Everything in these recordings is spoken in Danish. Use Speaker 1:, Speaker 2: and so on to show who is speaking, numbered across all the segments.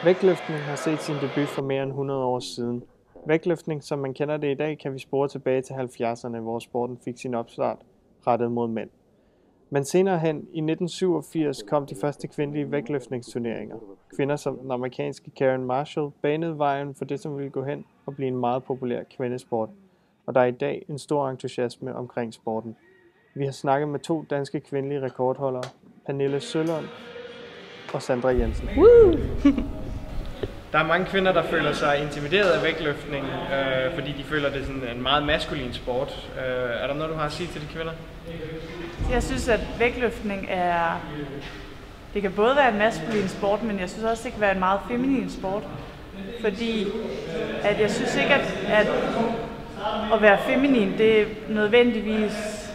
Speaker 1: Vægtløftning har set sin debut for mere end 100 år siden. Vægtløftning, som man kender det i dag, kan vi spore tilbage til 70'erne, hvor sporten fik sin opstart rettet mod mænd. Men senere hen, i 1987, kom de første kvindelige vægtløftningsturneringer. Kvinder som den amerikanske Karen Marshall banede vejen for det, som ville gå hen og blive en meget populær kvindesport. Og der er i dag en stor entusiasme omkring sporten. Vi har snakket med 2 danske kvindelige rekordholdere, Pernille Sølund og Sandra Jensen. Der er mange kvinder, der føler sig intimideret af vægtløftning, fordi de føler, det er sådan en meget maskulin sport. Er der noget, du har at sige til de kvinder?
Speaker 2: Jeg synes, at vægtløftning det kan både være en maskulin sport, men jeg synes også, det kan være en meget feminin sport. Fordi at jeg synes ikke, at være feminin, det nødvendigvis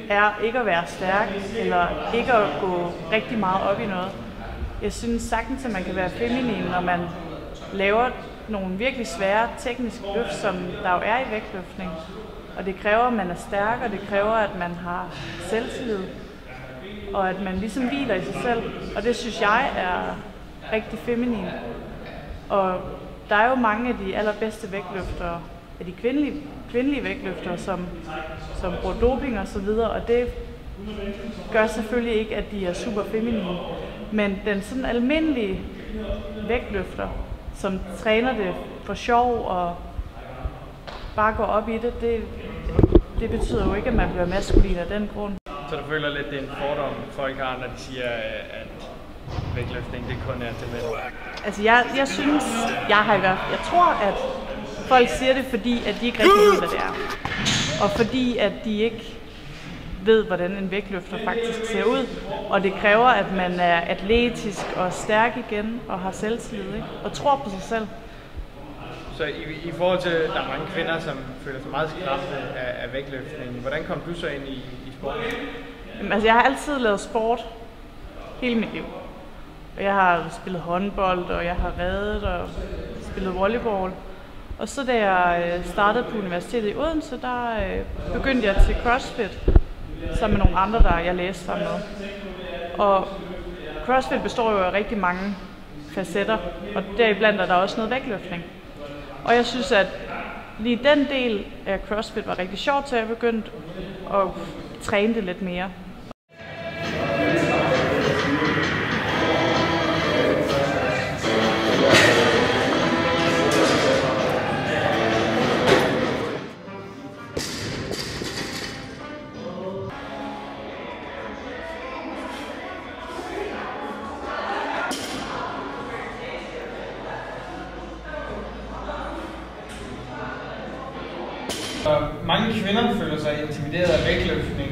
Speaker 2: er ikke at være stærk, eller ikke at gå rigtig meget op i noget. Jeg synes sagtens, at man kan være feminin, når man laver nogle virkelig svære tekniske løft, som der jo er i vægtløftning. Og det kræver, at man er stærk, og det kræver, at man har selvtillid, og at man ligesom hviler i sig selv. Og det synes jeg er rigtig feminin. Og der er jo mange af de allerbedste vægtløftere, af de kvindelige vægtløftere, som bruger doping og så videre, og det gør selvfølgelig ikke, at de er super feminine. Men den sådan almindelige vægtløfter, som træner det for sjov og bare går op i det betyder jo ikke, at man bliver maskulin af den grund.
Speaker 1: Så du føler lidt, det er en fordom, folk har, når de siger, at vægtløftning det kun er til mænd?
Speaker 2: Altså jeg tror, at folk siger det, fordi at de ikke rigtig ved, hvad det er. Og fordi at de ikke ved, hvordan en vægtløfter faktisk ser ud. Og det kræver, at man er atletisk og stærk igen og har selvtillid, ikke? Og tror på sig selv.
Speaker 1: Så i forhold til, at der er mange kvinder, som føler sig meget skræmte af vægtløftning, hvordan kom du så ind i sporten?
Speaker 2: Jamen, altså, jeg har altid lavet sport hele mit liv. Og jeg har spillet håndbold, og jeg har reddet og spillet volleyball. Og så da jeg startede på universitetet i Odense, der begyndte jeg til CrossFit sammen med nogle andre, der jeg læste sammen med. Og CrossFit består jo af rigtig mange facetter, og deriblandt er der også noget vægtløftning. Og jeg synes, at lige den del af CrossFit var rigtig sjovt, så jeg begyndte at træne det lidt mere.
Speaker 1: Mange kvinder føler sig intimideret af vægtløftning,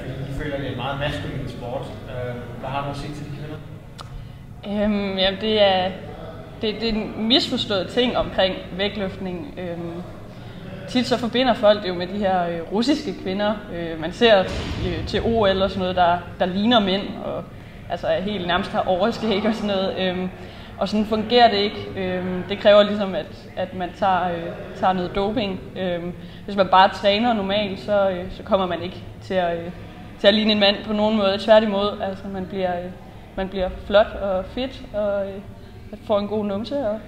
Speaker 1: fordi de føler, at det er en meget maskulin sport. Hvad har du at sige til de kvinder?
Speaker 3: Jamen det er en misforstået ting omkring vægtløftning. Tit så forbinder folk det jo med de her russiske kvinder. Man ser til OL og sådan noget, der ligner mænd, og altså helt nærmest har overskæg og sådan noget. Og sådan fungerer det ikke. Det kræver ligesom, at man tager noget doping. Hvis man bare træner normalt, så kommer man ikke til at ligne en mand på nogen måde. Tværtimod, altså man bliver flot og fit og får en god numse. Og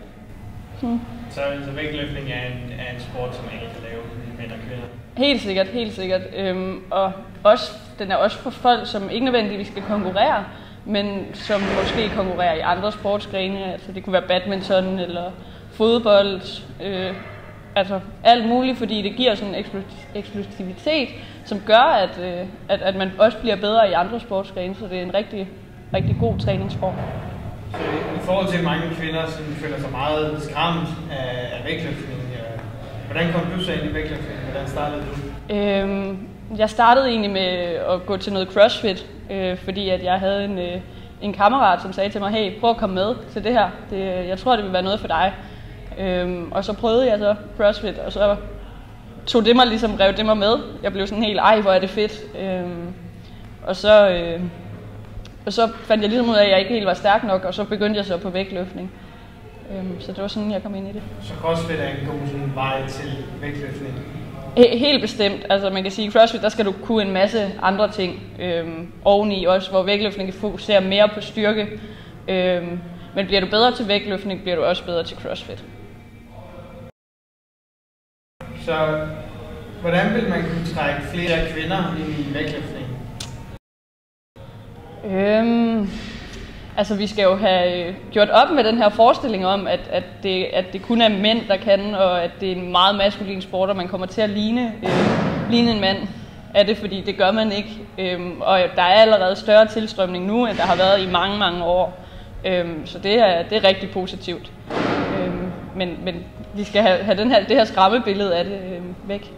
Speaker 1: Så vægtløftning er en sport, som ikke kan lave mænd og kvinder?
Speaker 3: Helt sikkert. Og den er også for folk, som ikke nødvendigvis skal konkurrere, men som måske konkurrerer i andre sportsgrene. Altså det kunne være badminton eller fodbold, altså alt muligt, fordi det giver sådan en eksplosivitet, som gør, at man også bliver bedre i andre sportsgrene, så det er en rigtig, rigtig god træningsform.
Speaker 1: Så i forhold til mange kvinder, som føler sig meget skræmt af vægtløftning, hvordan kom du så ind i vægtløftning? Hvordan startede du?
Speaker 3: Jeg startede egentlig med at gå til noget CrossFit, fordi at jeg havde en kammerat, som sagde til mig, hey, prøv at komme med til det her. Jeg tror, det vil være noget for dig. Og så prøvede jeg så CrossFit, og så rev det mig med. Jeg blev sådan helt, hvor er det fedt. Og så fandt jeg ligesom ud af, at jeg ikke helt var stærk nok, og så begyndte jeg så på vægtløftning. Så det var sådan, jeg kom ind i det.
Speaker 1: Så CrossFit er en god sådan vej til vægtløftning?
Speaker 3: Helt bestemt. Altså man kan sige, at CrossFit, der skal du kunne en masse andre ting oveni også, hvor vægtløftning kan fokusere mere på styrke. Men bliver du bedre til vægtløftning, bliver du også bedre til CrossFit.
Speaker 1: Så hvordan vil man kunne trække flere kvinder ind i vægtløftning?
Speaker 3: Altså vi skal jo have gjort op med den her forestilling om, at det kun er mænd, der kan, og at det er en meget maskulin sport, og man kommer til at ligne en mand af det, fordi det gør man ikke. Og der er allerede større tilstrømning nu, end der har været i mange, mange år. Så det er rigtig positivt. Men vi skal have det her skræmmebillede af det væk.